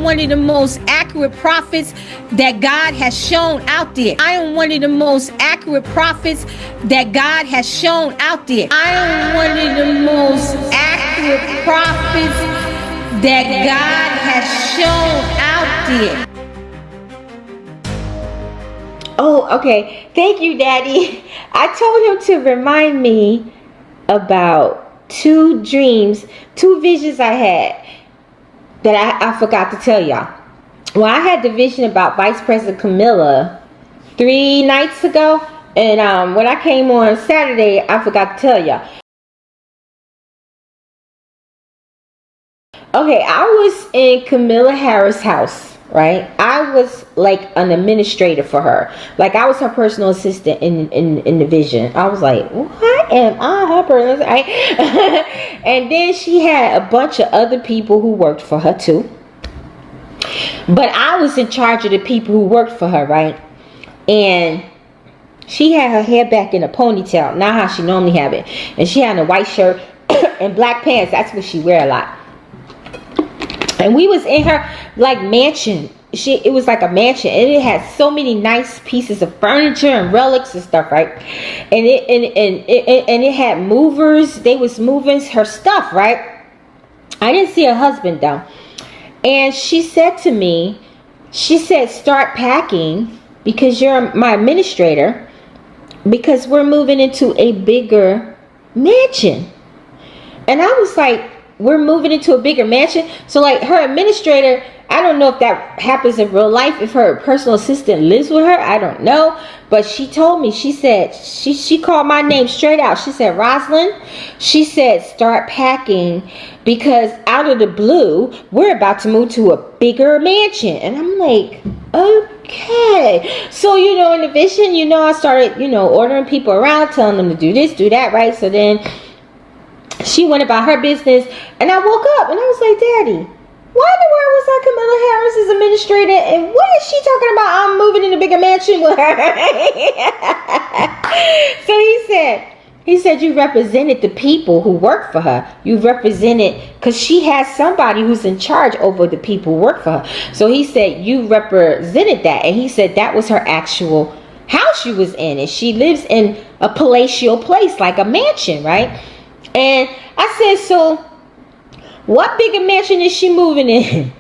one of the most accurate prophets that God has shown out there. I am one of the most accurate prophets that God has shown out there. I am one of the most accurate prophets that God has shown out there. Oh, okay. Thank you, Daddy. I told him to remind me about 2 dreams, 2 visions I had that I forgot to tell y'all. Well, I had the vision about Vice President Kamala 3 nights ago. And when I came on Saturday, I forgot to tell y'all. Okay, I was in Kamala Harris' house, right? I was like an administrator for her. Like I was her personal assistant in the vision. I was like, why am I her personal assistant? And then she had a bunch of other people who worked for her too. But I was in charge of the people who worked for her, right? And she had her hair back in a ponytail, not how she normally have it. And she had a white shirt and black pants. That's what she wear a lot. And we was in her like mansion. It was like a mansion, and it had so many nice pieces of furniture and relics and stuff, right? And it had movers. They was moving her stuff, right? I didn't see her husband though. And she said to me, she said, start packing because you're my administrator, because we're moving into a bigger mansion. And I was like, we're moving into a bigger mansion? So like her administrator, I don't know if that happens in real life, if her personal assistant lives with her, I don't know. But she told me, she said, she called my name straight out. She said, Rosalind, she said, start packing because out of the blue, we're about to move to a bigger mansion. And I'm like, okay. So, in the vision, I started, ordering people around, telling them to do this, do that, right? So then she went about her business, and I woke up and I was like, Daddy, why in the world was I Kamala Harris's administrator, and what is she talking about? I'm moving in a bigger mansion with her. So he said you represented the people who work for her. You represented, because she has somebody who's in charge over the people who work for her. So he said you represented that, and he said that was her actual house she was in, and she lives in a palatial place, like a mansion, right? And I said, so what bigger mansion is she moving in?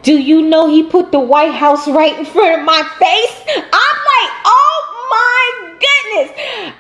Do you know he put the White House right in front of my face? I'm like, oh my goodness.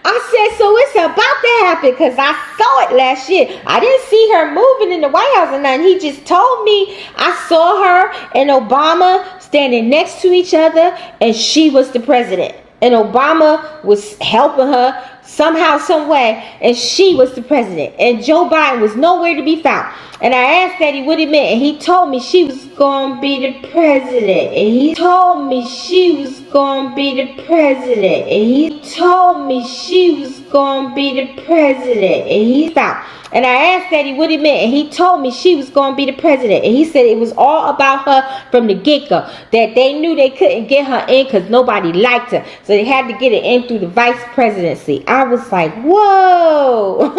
I said, so it's about to happen, because I saw it last year. I didn't see her moving in the White House or nothing. He just told me I saw her and Obama standing next to each other, and she was the president. And Obama was helping her somehow, some way, and she was the president. And Joe Biden was nowhere to be found. And I asked Daddy what it meant, and he told me she was going to be the president. And he told me she was going to be the president. And he told me she was going to be the president. And he found. And I asked Daddy what it meant, and he told me she was going to be the president. And he said it was all about her from the get-go. That they knew they couldn't get her in because nobody liked her. So they had to get her in through the vice presidency. I was like, whoa.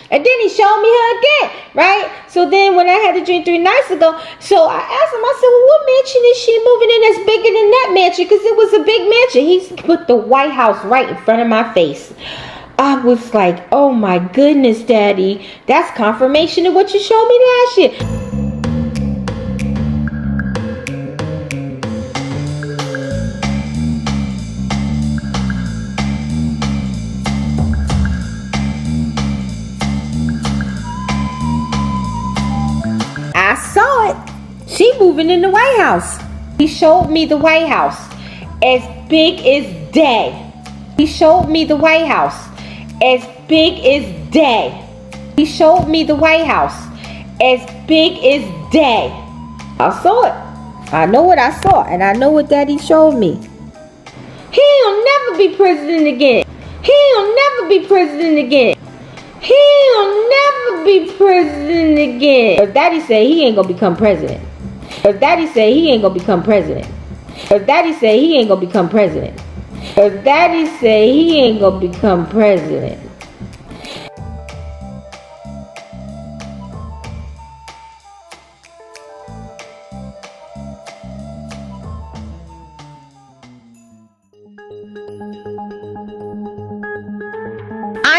And then he showed me her again, right? So then when I had the dream 3 nights ago, so I asked him, I said, well, what mansion is she moving in that's bigger than that mansion? Because it was a big mansion. He put the White House right in front of my face. I was like, oh my goodness, Daddy. That's confirmation of what you showed me last year. I saw it. She moving in the White House. He showed me the White House as big as day. He showed me the White House as big as day. He showed me the White House as big as day. I saw it. I know what I saw, and I know what Daddy showed me. He'll never be president again. He'll never be president again. He'll never be president again. If Daddy say he ain't gonna become president. If Daddy say he ain't gonna become president. If Daddy say he ain't gonna become president. If Daddy say he ain't gonna become president.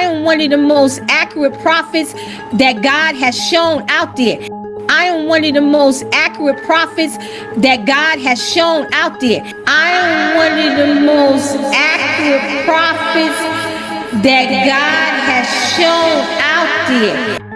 I am one of the most accurate prophets that God has shown out there. I am one of the most accurate prophets that God has shown out there. I am one of the most accurate prophets that God has shown out there.